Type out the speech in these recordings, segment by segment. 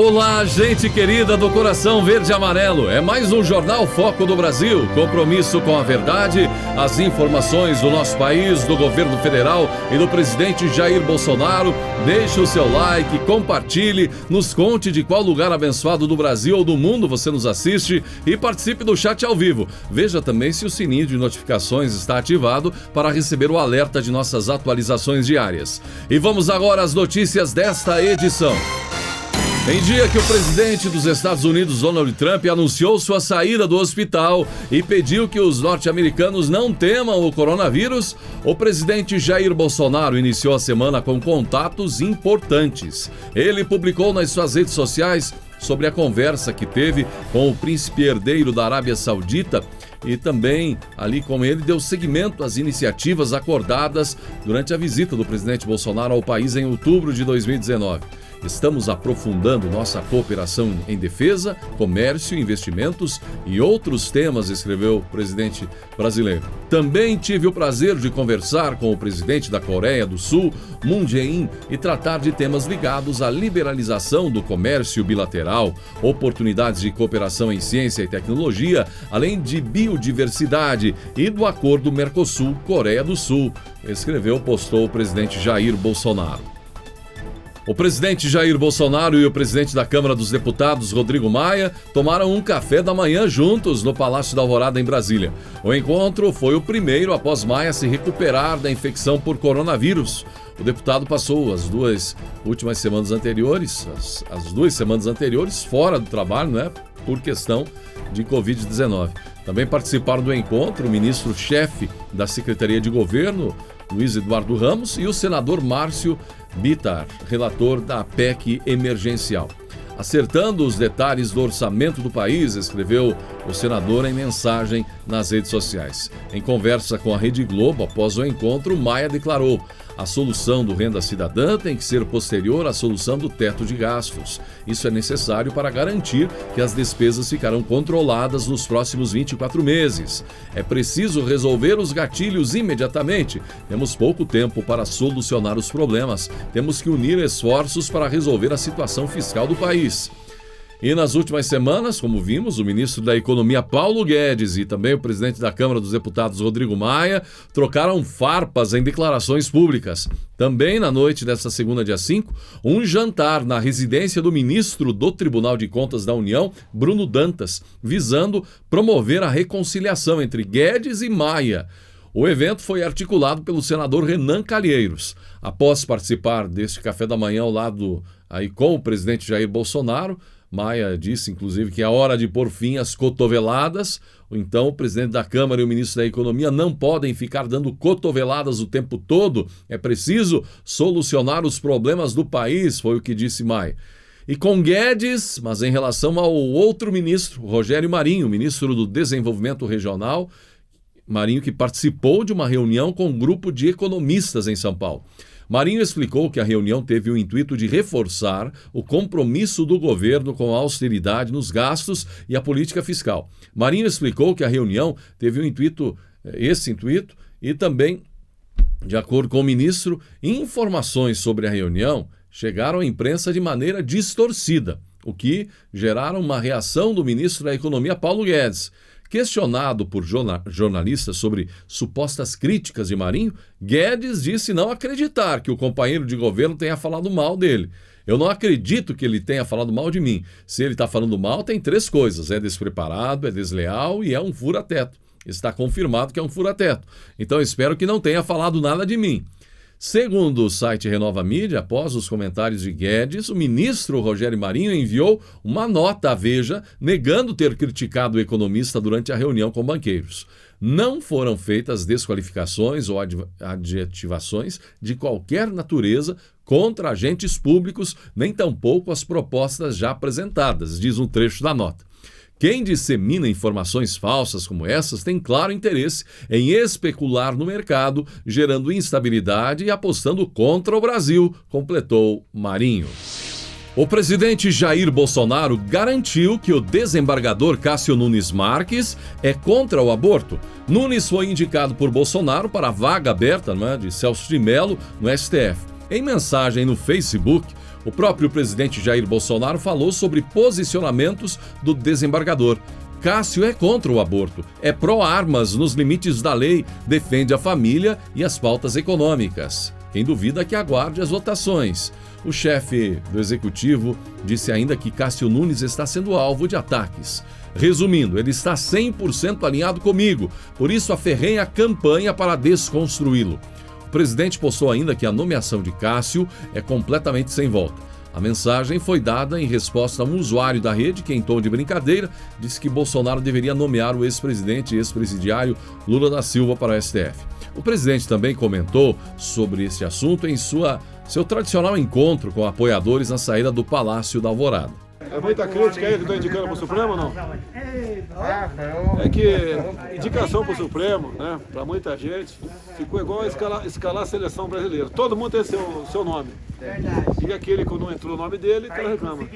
Olá, gente querida do coração verde e amarelo. É mais um Jornal Foco do Brasil. Compromisso com a verdade, as informações do nosso país, do governo federal e do presidente Jair Bolsonaro. Deixe o seu like, compartilhe, nos conte de qual lugar abençoado do Brasil ou do mundo você nos assiste e participe do chat ao vivo. Veja também se o sininho de notificações está ativado para receber o alerta de nossas atualizações diárias. E vamos agora às notícias desta edição. Em dia que o presidente dos Estados Unidos, Donald Trump, anunciou sua saída do hospital e pediu que os norte-americanos não temam o coronavírus, o presidente Jair Bolsonaro iniciou a semana com contatos importantes. Ele publicou nas suas redes sociais sobre a conversa que teve com o príncipe herdeiro da Arábia Saudita e também, ali com ele, deu seguimento às iniciativas acordadas durante a visita do presidente Bolsonaro ao país em outubro de 2019. Estamos aprofundando nossa cooperação em defesa, comércio, investimentos e outros temas, escreveu o presidente brasileiro. Também tive o prazer de conversar com o presidente da Coreia do Sul, Moon Jae-in, e tratar de temas ligados à liberalização do comércio bilateral, oportunidades de cooperação em ciência e tecnologia, além de biodiversidade e do acordo Mercosul-Coreia do Sul, postou o presidente Jair Bolsonaro. O presidente Jair Bolsonaro e o presidente da Câmara dos Deputados, Rodrigo Maia, tomaram um café da manhã juntos no Palácio da Alvorada, em Brasília. O encontro foi o primeiro após Maia se recuperar da infecção por coronavírus. O deputado passou as duas semanas anteriores fora do trabalho, por questão de Covid-19. Também participaram do encontro o ministro-chefe da Secretaria de Governo, Luiz Eduardo Ramos, e o senador Márcio Bittar, relator da PEC emergencial. Acertando os detalhes do orçamento do país, escreveu o senador em mensagem nas redes sociais. Em conversa com a Rede Globo, após o encontro, Maia declarou: a solução do Renda Cidadã tem que ser posterior à solução do teto de gastos. Isso é necessário para garantir que as despesas ficarão controladas nos próximos 24 meses. É preciso resolver os gatilhos imediatamente. Temos pouco tempo para solucionar os problemas. Temos que unir esforços para resolver a situação fiscal do país. E nas últimas semanas, como vimos, o ministro da Economia, Paulo Guedes, e também o presidente da Câmara dos Deputados, Rodrigo Maia, trocaram farpas em declarações públicas. Também na noite desta segunda, dia 5, um jantar na residência do ministro do Tribunal de Contas da União, Bruno Dantas, visando promover a reconciliação entre Guedes e Maia. O evento foi articulado pelo senador Renan Calheiros. Após participar deste café da manhã ao lado com o presidente Jair Bolsonaro, Maia disse, inclusive, que é hora de pôr fim às cotoveladas. Então, o presidente da Câmara e o ministro da Economia não podem ficar dando cotoveladas o tempo todo. É preciso solucionar os problemas do país, foi o que disse Maia. E com Guedes, mas em relação ao outro ministro, Rogério Marinho, ministro do Desenvolvimento Regional, Marinho que participou de uma reunião com um grupo de economistas em São Paulo. Marinho explicou que a reunião teve o intuito de reforçar o compromisso do governo com a austeridade nos gastos e a política fiscal. Marinho explicou que a reunião teve esse intuito e também, de acordo com o ministro, informações sobre a reunião chegaram à imprensa de maneira distorcida, o que geraram uma reação do ministro da Economia, Paulo Guedes. Questionado por jornalistas sobre supostas críticas de Marinho, Guedes disse não acreditar que o companheiro de governo tenha falado mal dele. Eu não acredito que ele tenha falado mal de mim. Se ele está falando mal, tem 3 coisas: é despreparado, é desleal e é um fura-teto. Está confirmado que é um fura-teto. Então espero que não tenha falado nada de mim. Segundo o site Renova Mídia, após os comentários de Guedes, o ministro Rogério Marinho enviou uma nota à Veja negando ter criticado o economista durante a reunião com banqueiros. Não foram feitas desqualificações ou adjetivações de qualquer natureza contra agentes públicos, nem tampouco as propostas já apresentadas, diz um trecho da nota. Quem dissemina informações falsas como essas tem claro interesse em especular no mercado, gerando instabilidade e apostando contra o Brasil, completou Marinho. O presidente Jair Bolsonaro garantiu que o desembargador Cássio Nunes Marques é contra o aborto. Nunes foi indicado por Bolsonaro para a vaga aberta de Celso de Mello no STF. Em mensagem no Facebook, O próprio presidente Jair Bolsonaro falou sobre posicionamentos do desembargador. Cássio é contra o aborto, é pró-armas nos limites da lei, defende a família e as pautas econômicas. Quem duvida que aguarde as votações. O chefe do executivo disse ainda que Cássio Nunes está sendo alvo de ataques. Resumindo, ele está 100% alinhado comigo, por isso aferrenha a campanha para desconstruí-lo. O presidente postou ainda que a nomeação de Cássio é completamente sem volta. A mensagem foi dada em resposta a um usuário da rede que, em tom de brincadeira, disse que Bolsonaro deveria nomear o ex-presidente e ex-presidiário Lula da Silva para o STF. O presidente também comentou sobre esse assunto em seu tradicional encontro com apoiadores na saída do Palácio da Alvorada. É muita crítica aí que estou indicando para o Supremo, não? É que indicação para o Supremo, né, para muita gente, ficou igual a escalar a seleção brasileira. Todo mundo tem seu nome. E aquele que não entrou o nome dele, o cara reclama.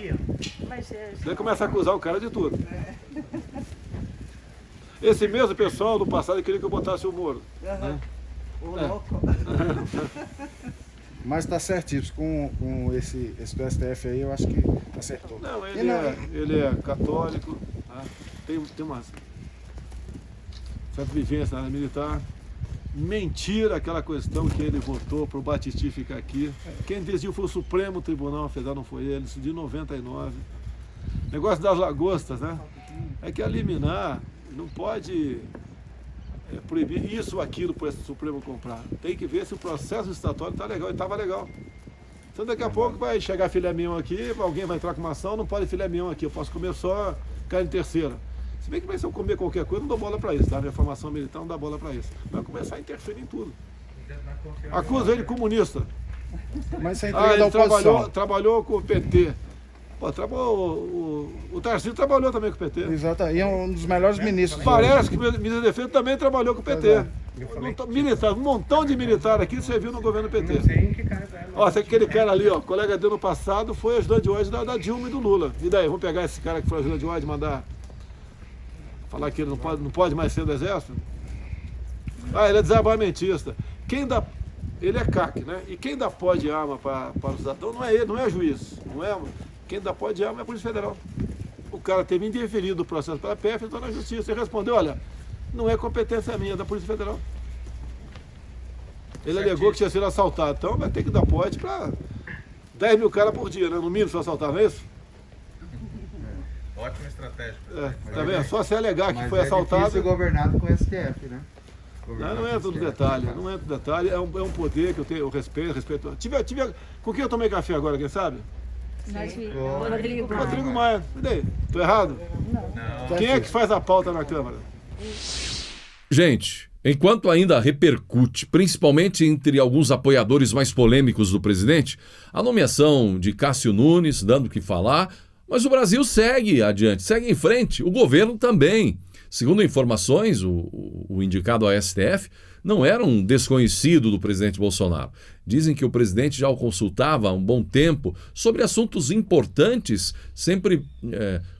Daí começa a acusar o cara de tudo. Esse mesmo pessoal do passado queria que eu botasse o Moro. O louco. Mas está certíssimo, com esse do STF aí, eu acho que acertou. Não, ele é católico, tá? Tem uma certa vivência na área militar. Mentira aquela questão que ele votou para o Battisti ficar aqui. Quem decidiu foi o Supremo Tribunal Federal, não foi ele, isso de 99. Negócio das lagostas, né? É que a liminar não pode proibir isso ou aquilo para esse Supremo comprar. Tem que ver se o processo estatório está legal, e estava legal. Então daqui a pouco vai chegar filé mignon aqui, alguém vai entrar com uma ação, não pode filé mignon aqui, eu posso comer só carne terceira. Se bem que se eu comer qualquer coisa, não dou bola para isso, tá? Minha formação militar não dá bola para isso. Vai começar a interferir em tudo. Acusa ele de comunista. Mas isso é da oposição. Trabalhou com o PT. Pô, o Tarcísio trabalhou também com o PT. Exato, e é um dos melhores ministros. Parece que o ministro da Defesa também trabalhou com o PT. Militar, um montão de militar aqui serviu no governo PT. Ó, aquele cara ali, ó, colega dele no passado, foi ajudante de ordem da Dilma e do Lula. E daí, vamos pegar esse cara que foi ajudante de ordem e mandar falar que ele não pode mais ser do exército? Ah, ele é desarmamentista. Ele é CAC, né? E quem dá pó de arma para o cidadão não é ele, não é juiz. Quem dá pó de arma é a Polícia Federal. O cara teve indeferido o processo pela PF, entrou na justiça e respondeu, olha, não é competência minha, é da Polícia Federal. Ele alegou que tinha sido assaltado, então vai ter que dar pote para 10 mil caras por dia, né? No mínimo, se assaltar, não é isso? Ótima estratégia. Tá vendo? Só se alegar que foi assaltado. Mas é governado com o STF, né? Não entra no detalhe, não entra no detalhe. É um poder que eu tenho, eu respeito. Com quem eu tomei café agora, quem sabe? Rodrigo Maia. E daí? Tô errado? Não. Quem é que faz a pauta na Câmara? Gente, enquanto ainda repercute, principalmente entre alguns apoiadores mais polêmicos do presidente, a nomeação de Cássio Nunes, dando o que falar, mas o Brasil segue adiante, segue em frente, o governo também. Segundo informações, o indicado ao STF não era um desconhecido do presidente Bolsonaro. Dizem que o presidente já o consultava há um bom tempo sobre assuntos importantes, sempre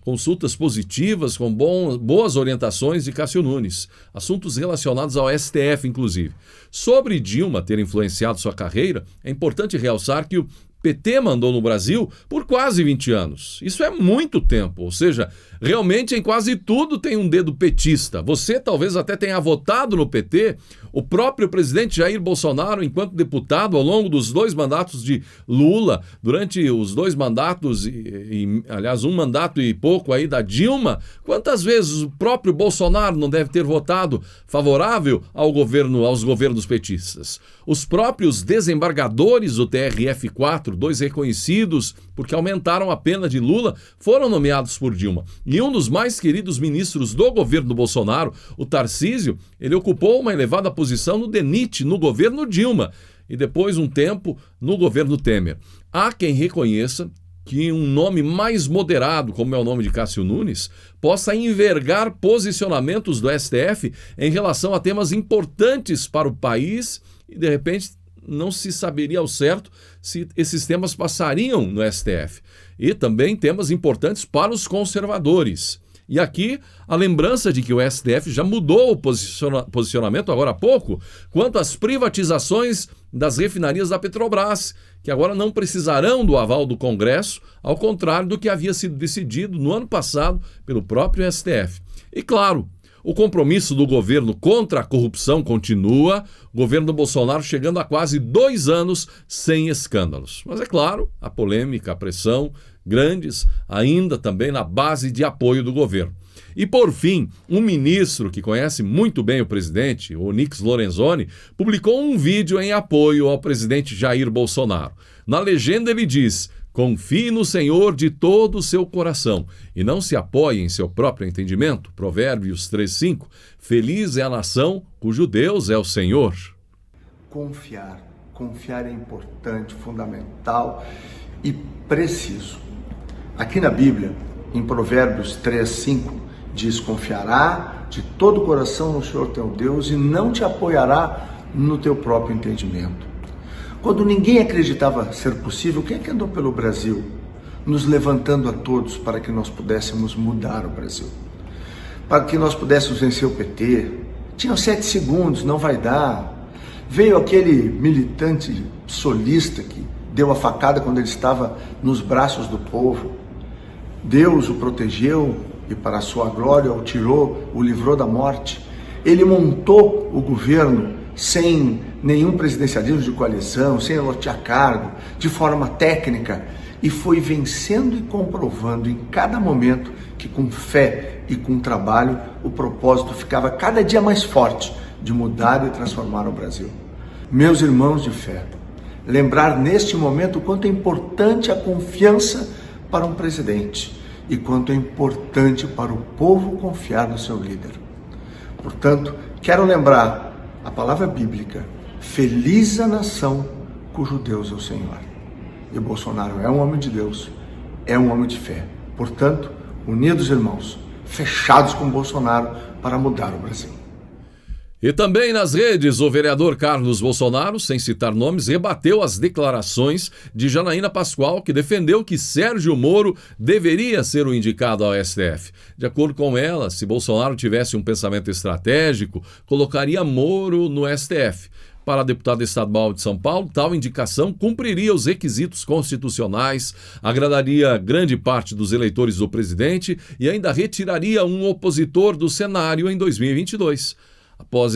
consultas positivas, com boas orientações de Cássio Nunes. Assuntos relacionados ao STF, inclusive. Sobre Dilma ter influenciado sua carreira, é importante realçar que o PT mandou no Brasil por quase 20 anos. Isso é muito tempo, ou seja, realmente em quase tudo tem um dedo petista. Você talvez até tenha votado no PT. O próprio presidente Jair Bolsonaro, enquanto deputado, ao longo dos 2 mandatos de Lula, durante os 2 mandatos, aliás, 1 mandato e pouco aí da Dilma, quantas vezes o próprio Bolsonaro não deve ter votado favorável aos governos petistas? Os próprios desembargadores do TRF4, 2 reconhecidos porque aumentaram a pena de Lula, foram nomeados por Dilma. E um dos mais queridos ministros do governo Bolsonaro, o Tarcísio, ele ocupou uma elevada posição no DENIT, no governo Dilma, e depois um tempo no governo Temer. Há quem reconheça que um nome mais moderado, como é o nome de Cássio Nunes, possa envergar posicionamentos do STF em relação a temas importantes para o país e, de repente, não se saberia ao certo se esses temas passariam no STF. E também temas importantes para os conservadores. E aqui a lembrança de que o STF já mudou o posicionamento agora há pouco quanto às privatizações das refinarias da Petrobras, que agora não precisarão do aval do Congresso, ao contrário do que havia sido decidido no ano passado pelo próprio STF. E claro, o compromisso do governo contra a corrupção continua, o governo do Bolsonaro chegando a quase 2 anos sem escândalos. Mas é claro, a polêmica, a pressão, grandes ainda também na base de apoio do governo. E por fim, um ministro que conhece muito bem o presidente, o Onyx Lorenzoni, publicou um vídeo em apoio ao presidente Jair Bolsonaro. Na legenda ele diz: confie no Senhor de todo o seu coração e não se apoie em seu próprio entendimento. Provérbios 3:5. Feliz é a nação cujo Deus é o Senhor. Confiar é importante, fundamental e preciso. Aqui na Bíblia, em Provérbios 3:5, diz: confiará de todo o coração no Senhor teu Deus e não te apoiará no teu próprio entendimento. Quando ninguém acreditava ser possível, quem é que andou pelo Brasil, nos levantando a todos para que nós pudéssemos mudar o Brasil? Para que nós pudéssemos vencer o PT. Tinham 7 segundos, não vai dar. Veio aquele militante solista que deu a facada quando ele estava nos braços do povo. Deus o protegeu e para a sua glória o livrou da morte. Ele montou o governo sem nenhum presidencialismo de coalizão, sem lotear cargo, de forma técnica, e foi vencendo e comprovando em cada momento que com fé e com trabalho o propósito ficava cada dia mais forte de mudar e transformar o Brasil. Meus irmãos de fé, lembrar neste momento o quanto é importante a confiança para um presidente e quanto é importante para o povo confiar no seu líder. Portanto, quero lembrar a palavra bíblica: feliz a nação cujo Deus é o Senhor. E Bolsonaro é um homem de Deus, é um homem de fé. Portanto, unidos, irmãos, fechados com Bolsonaro para mudar o Brasil. E também nas redes, o vereador Carlos Bolsonaro, sem citar nomes, rebateu as declarações de Janaína Pascoal, que defendeu que Sérgio Moro deveria ser o indicado ao STF. De acordo com ela, se Bolsonaro tivesse um pensamento estratégico, colocaria Moro no STF. Para a deputada estadual de São Paulo, tal indicação cumpriria os requisitos constitucionais, agradaria grande parte dos eleitores do presidente e ainda retiraria um opositor do cenário em 2022. Após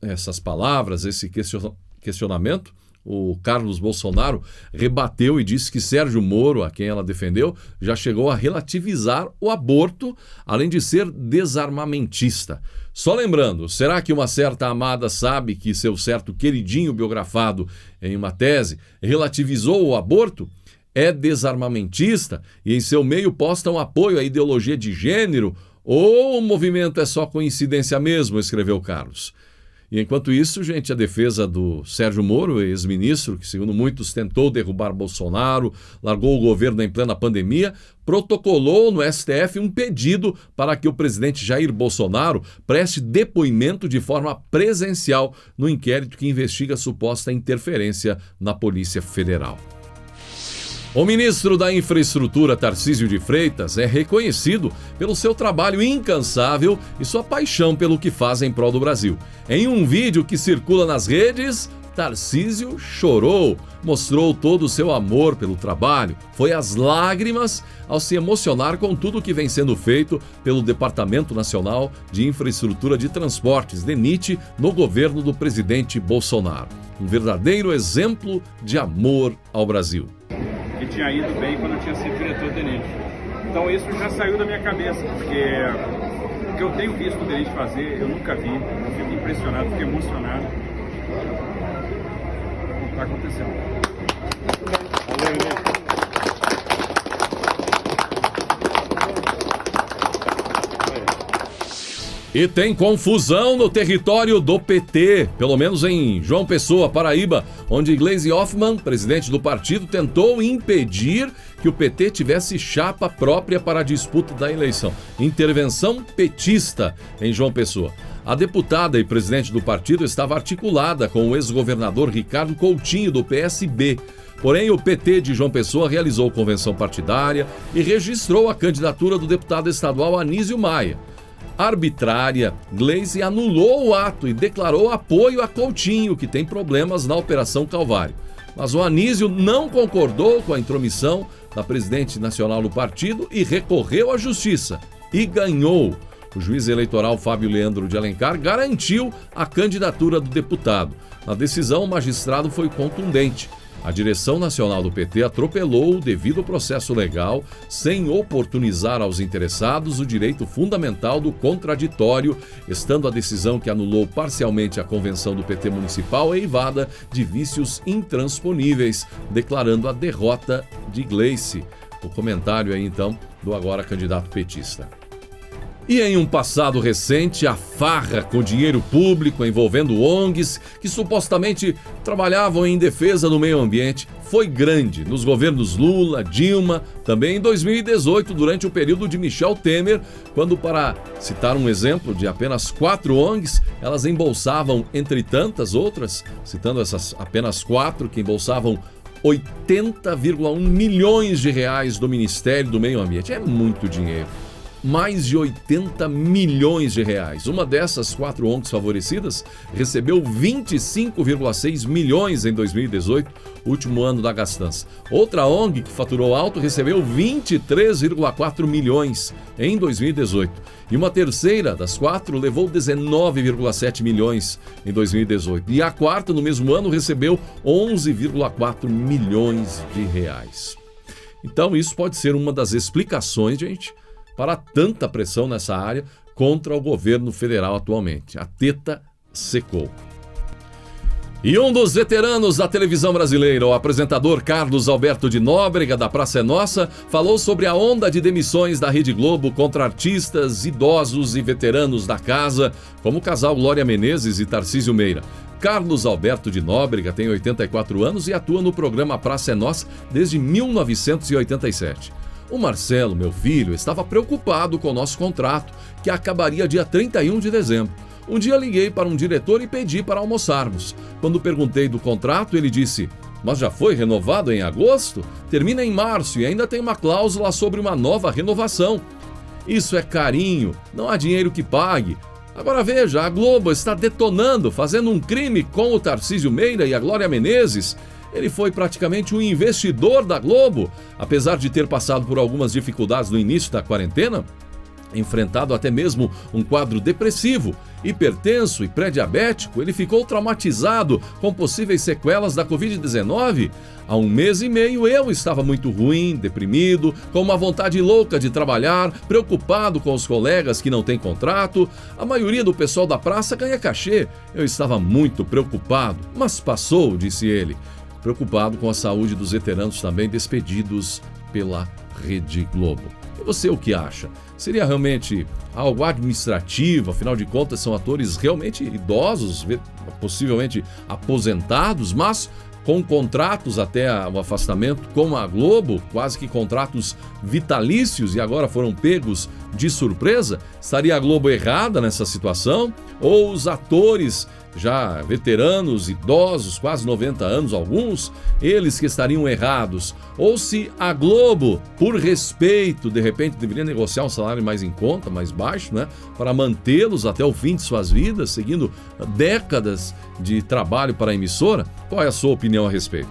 essas palavras, esse questionamento, o Carlos Bolsonaro rebateu e disse que Sérgio Moro, a quem ela defendeu, já chegou a relativizar o aborto, além de ser desarmamentista. Só lembrando, será que uma certa amada sabe que seu certo queridinho biografado em uma tese relativizou o aborto? É desarmamentista e em seu meio posta um apoio à ideologia de gênero? Ou o movimento é só coincidência mesmo, escreveu Carlos. E enquanto isso, gente, a defesa do Sérgio Moro, ex-ministro, que segundo muitos tentou derrubar Bolsonaro, largou o governo em plena pandemia, protocolou no STF um pedido para que o presidente Jair Bolsonaro preste depoimento de forma presencial no inquérito que investiga a suposta interferência na Polícia Federal. O ministro da Infraestrutura, Tarcísio de Freitas, é reconhecido pelo seu trabalho incansável e sua paixão pelo que faz em prol do Brasil. Em um vídeo que circula nas redes, Tarcísio chorou, mostrou todo o seu amor pelo trabalho, foi às lágrimas ao se emocionar com tudo que vem sendo feito pelo Departamento Nacional de Infraestrutura de Transportes, DENIT, no governo do presidente Bolsonaro. Um verdadeiro exemplo de amor ao Brasil. Que tinha ido bem quando eu tinha sido diretor do DENIT. Então isso já saiu da minha cabeça, porque o que eu tenho visto o DENIT fazer, eu nunca vi. Eu fico impressionado, fico emocionado. Está acontecendo. Valeu, E tem confusão no território do PT, pelo menos em João Pessoa, Paraíba, onde Gleisi Hoffmann, presidente do partido, tentou impedir que o PT tivesse chapa própria para a disputa da eleição. Intervenção petista em João Pessoa. A deputada e presidente do partido estava articulada com o ex-governador Ricardo Coutinho, do PSB. Porém, o PT de João Pessoa realizou convenção partidária e registrou a candidatura do deputado estadual Anísio Maia. Arbitrária, Gleice anulou o ato e declarou apoio a Coutinho, que tem problemas na Operação Calvário. Mas o Anísio não concordou com a intromissão da presidente nacional do partido e recorreu à justiça. E ganhou. O juiz eleitoral Fábio Leandro de Alencar garantiu a candidatura do deputado. Na decisão, o magistrado foi contundente. A direção nacional do PT atropelou o devido processo legal, sem oportunizar aos interessados o direito fundamental do contraditório, estando a decisão que anulou parcialmente a convenção do PT municipal eivada de vícios intransponíveis, declarando a derrota de Gleice. O comentário aí, então, do agora candidato petista. E em um passado recente, a farra com dinheiro público envolvendo ONGs que supostamente trabalhavam em defesa do meio ambiente foi grande nos governos Lula, Dilma, também em 2018, durante o período de Michel Temer, quando, para citar um exemplo de apenas 4 ONGs, elas embolsavam, entre tantas outras, citando essas apenas 4 que embolsavam 80,1 milhões de reais do Ministério do Meio Ambiente. É muito dinheiro. Mais de 80 milhões de reais. Uma dessas 4 ONGs favorecidas recebeu 25,6 milhões em 2018, último ano da gastança. Outra ONG que faturou alto recebeu 23,4 milhões em 2018. E uma terceira das 4 levou 19,7 milhões em 2018. E a quarta, no mesmo ano, recebeu 11,4 milhões de reais. Então isso pode ser uma das explicações, gente, para tanta pressão nessa área contra o governo federal atualmente. A teta secou. E um dos veteranos da televisão brasileira, o apresentador Carlos Alberto de Nóbrega, da Praça é Nossa, falou sobre a onda de demissões da Rede Globo contra artistas, idosos e veteranos da casa, como o casal Glória Menezes e Tarcísio Meira. Carlos Alberto de Nóbrega tem 84 anos e atua no programa Praça é Nossa desde 1987. O Marcelo, meu filho, estava preocupado com o nosso contrato, que acabaria dia 31 de dezembro. Um dia liguei para um diretor e pedi para almoçarmos. Quando perguntei do contrato, ele disse: "Mas já foi renovado em agosto? Termina em março e ainda tem uma cláusula sobre uma nova renovação." Isso é carinho, não há dinheiro que pague. Agora veja, a Globo está detonando, fazendo um crime com o Tarcísio Meira e a Glória Menezes. Ele foi praticamente um investidor da Globo, apesar de ter passado por algumas dificuldades no início da quarentena, enfrentado até mesmo um quadro depressivo, hipertenso e pré-diabético. Ele ficou traumatizado com possíveis sequelas da Covid-19. Há 1 mês e meio eu estava muito ruim, deprimido, com uma vontade louca de trabalhar, preocupado com os colegas que não têm contrato. A maioria do pessoal da praça ganha cachê. Eu estava muito preocupado, mas passou, disse ele. Preocupado com a saúde dos veteranos também despedidos pela Rede Globo. E você, o que acha? Seria realmente algo administrativo? Afinal de contas, são atores realmente idosos, possivelmente aposentados, mas com contratos até o afastamento com a Globo, quase que contratos vitalícios, e agora foram pegos de surpresa? Estaria a Globo errada nessa situação? Ou os atores já veteranos, idosos, quase 90 anos alguns, eles que estariam errados? Ou se a Globo, por respeito, de repente deveria negociar um salário mais em conta, mais baixo, né, para mantê-los até o fim de suas vidas, seguindo décadas de trabalho para a emissora? Qual é a sua opinião a respeito?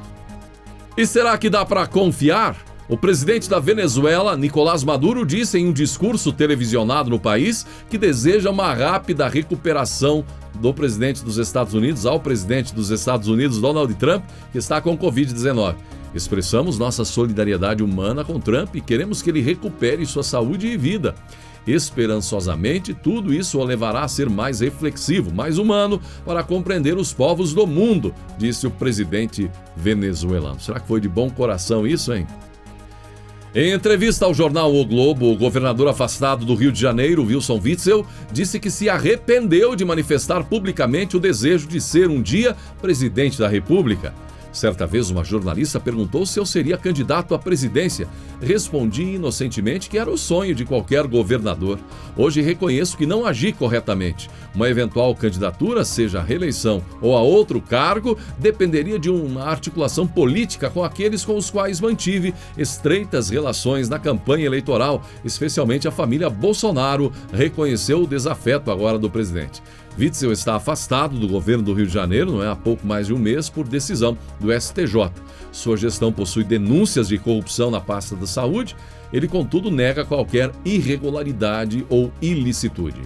E será que dá para confiar? O presidente da Venezuela, Nicolás Maduro, disse em um discurso televisionado no país que deseja uma rápida recuperação do presidente dos Estados Unidos ao presidente dos Estados Unidos, Donald Trump, que está com Covid-19. Expressamos nossa solidariedade humana com Trump e queremos que ele recupere sua saúde e vida. Esperançosamente, tudo isso o levará a ser mais reflexivo, mais humano, para compreender os povos do mundo, disse o presidente venezuelano. Será que foi de bom coração isso, hein? Em entrevista ao jornal O Globo, o governador afastado do Rio de Janeiro, Wilson Witzel, disse que se arrependeu de manifestar publicamente o desejo de ser um dia presidente da República. Certa vez, uma jornalista perguntou se eu seria candidato à presidência. Respondi inocentemente que era o sonho de qualquer governador. Hoje reconheço que não agi corretamente. Uma eventual candidatura, seja a reeleição ou a outro cargo, dependeria de uma articulação política com aqueles com os quais mantive estreitas relações na campanha eleitoral, especialmente a família Bolsonaro, reconheceu o desafeto agora do presidente. Witzel está afastado do governo do Rio de Janeiro, há pouco mais de um mês, por decisão do STJ. Sua gestão possui denúncias de corrupção na pasta da saúde. Ele, contudo, nega qualquer irregularidade ou ilicitude.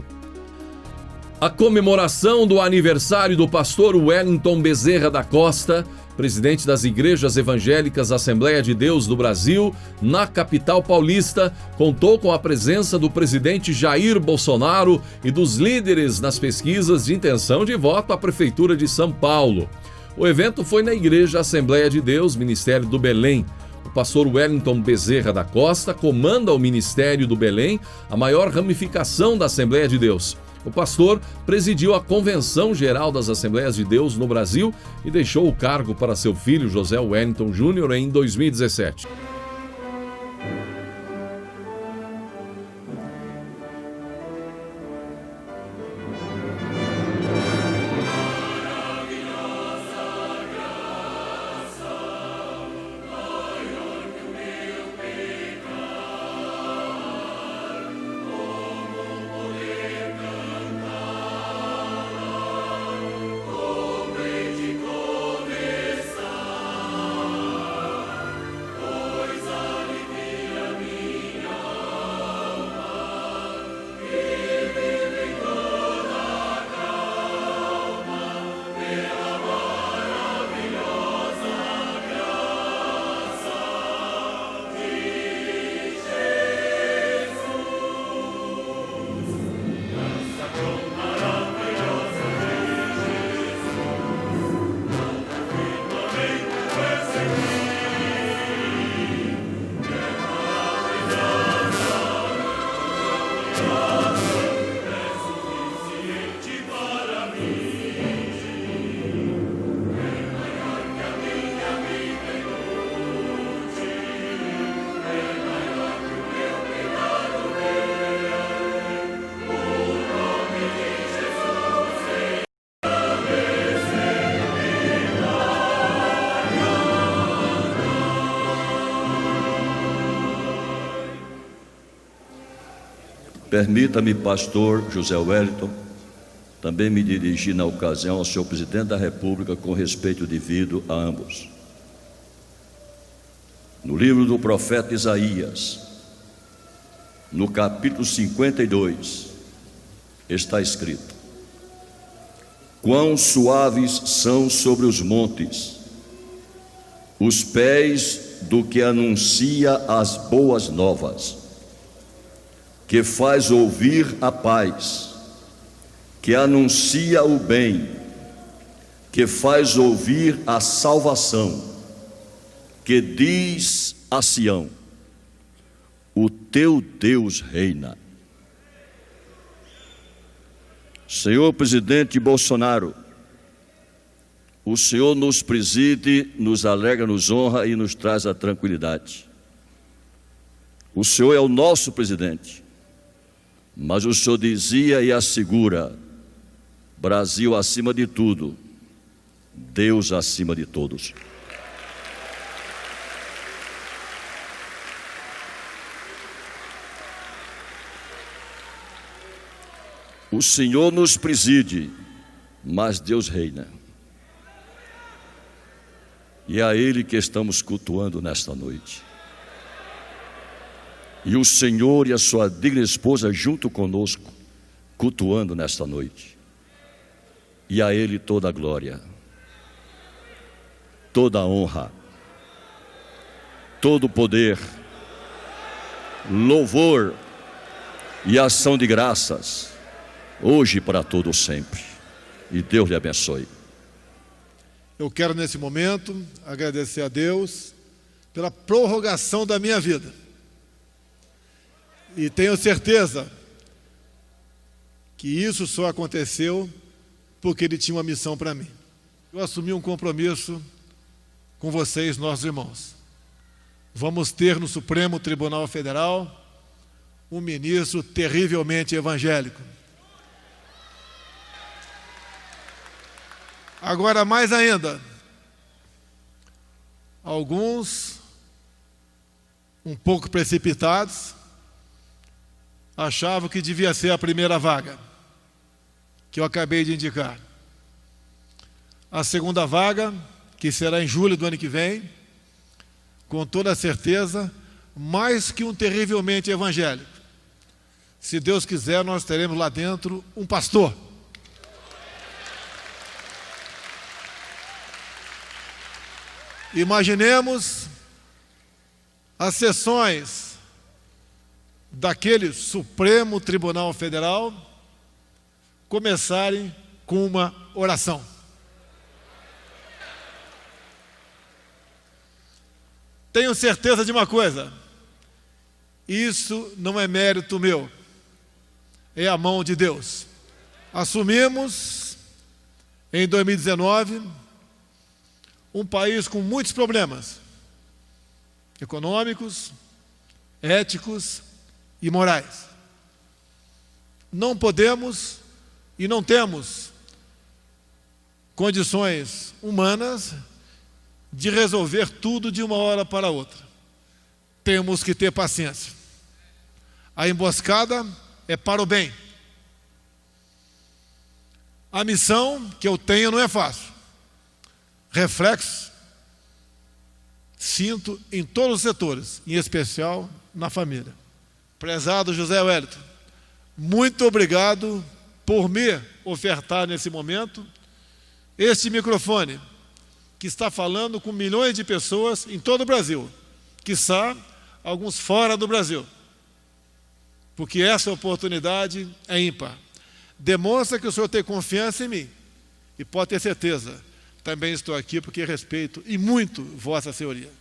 A comemoração do aniversário do pastor Wellington Bezerra da Costa, presidente das Igrejas Evangélicas Assembleia de Deus do Brasil, na capital paulista, contou com a presença do presidente Jair Bolsonaro e dos líderes nas pesquisas de intenção de voto à Prefeitura de São Paulo. O evento foi na Igreja Assembleia de Deus, Ministério do Belém. O pastor Wellington Bezerra da Costa comanda o Ministério do Belém, a maior ramificação da Assembleia de Deus. O pastor presidiu a Convenção Geral das Assembleias de Deus no Brasil e deixou o cargo para seu filho José Wellington Júnior em 2017. Permita-me, pastor José Wellington, também me dirigir na ocasião ao senhor presidente da República com respeito devido a ambos. No livro do profeta Isaías, no capítulo 52, está escrito: quão suaves são sobre os montes os pés do que anuncia as boas novas, que faz ouvir a paz, que anuncia o bem, que faz ouvir a salvação, que diz a Sião: o teu Deus reina. Senhor presidente Bolsonaro, o Senhor nos preside, nos alegra, nos honra e nos traz a tranquilidade. O Senhor é o nosso presidente, mas o Senhor dizia e assegura: Brasil acima de tudo, Deus acima de todos. O Senhor nos preside, mas Deus reina. E é a Ele que estamos cultuando nesta noite. E o Senhor e a sua digna esposa junto conosco, cultuando nesta noite. E a Ele toda a glória, toda a honra, todo o poder, louvor e ação de graças, hoje e para todo sempre. E Deus lhe abençoe. Eu quero nesse momento agradecer a Deus pela prorrogação da minha vida. E tenho certeza que isso só aconteceu porque Ele tinha uma missão para mim. Eu assumi um compromisso com vocês, nossos irmãos. Vamos ter no Supremo Tribunal Federal um ministro terrivelmente evangélico. Agora, mais ainda, alguns, um pouco precipitados, achavam que devia ser a primeira vaga, que eu acabei de indicar. A segunda vaga, que será em julho do ano que vem, com toda certeza, mais que um terrivelmente evangélico. Se Deus quiser, nós teremos lá dentro um pastor. Imaginemos as sessões daquele Supremo Tribunal Federal começarem com uma oração. Tenho certeza de uma coisa: isso não é mérito meu, é a mão de Deus. Assumimos em 2019 um país com muitos problemas econômicos, éticos e morais. Não podemos e não temos condições humanas de resolver tudo de uma hora para outra. Temos que ter paciência. A emboscada é para o bem. A missão que eu tenho não é fácil. Reflexo sinto em todos os setores, em especial na família. Prezado José Wellington, muito obrigado por me ofertar nesse momento este microfone, que está falando com milhões de pessoas em todo o Brasil, quiçá alguns fora do Brasil, porque essa oportunidade é ímpar. Demonstra que o senhor tem confiança em mim, e pode ter certeza, também estou aqui porque respeito e muito Vossa Senhoria.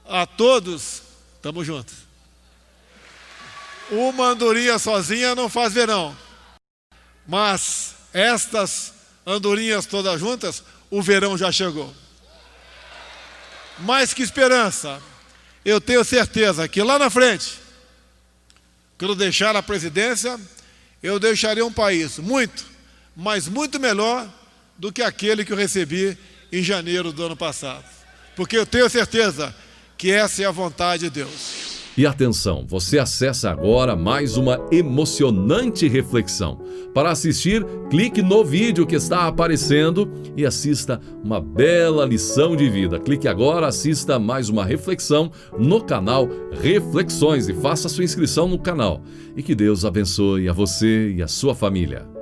A todos, estamos juntos. Uma andorinha sozinha não faz verão, mas estas andorinhas todas juntas, o verão já chegou. Mais que esperança, eu tenho certeza que lá na frente, quando deixar a presidência, eu deixarei um país muito, mas muito melhor do que aquele que eu recebi em janeiro do ano passado. Porque eu tenho certeza que essa é a vontade de Deus. E atenção, você acessa agora mais uma emocionante reflexão. Para assistir, clique no vídeo que está aparecendo e assista uma bela lição de vida. Clique agora, assista mais uma reflexão no canal Reflexões e faça sua inscrição no canal. E que Deus abençoe a você e a sua família.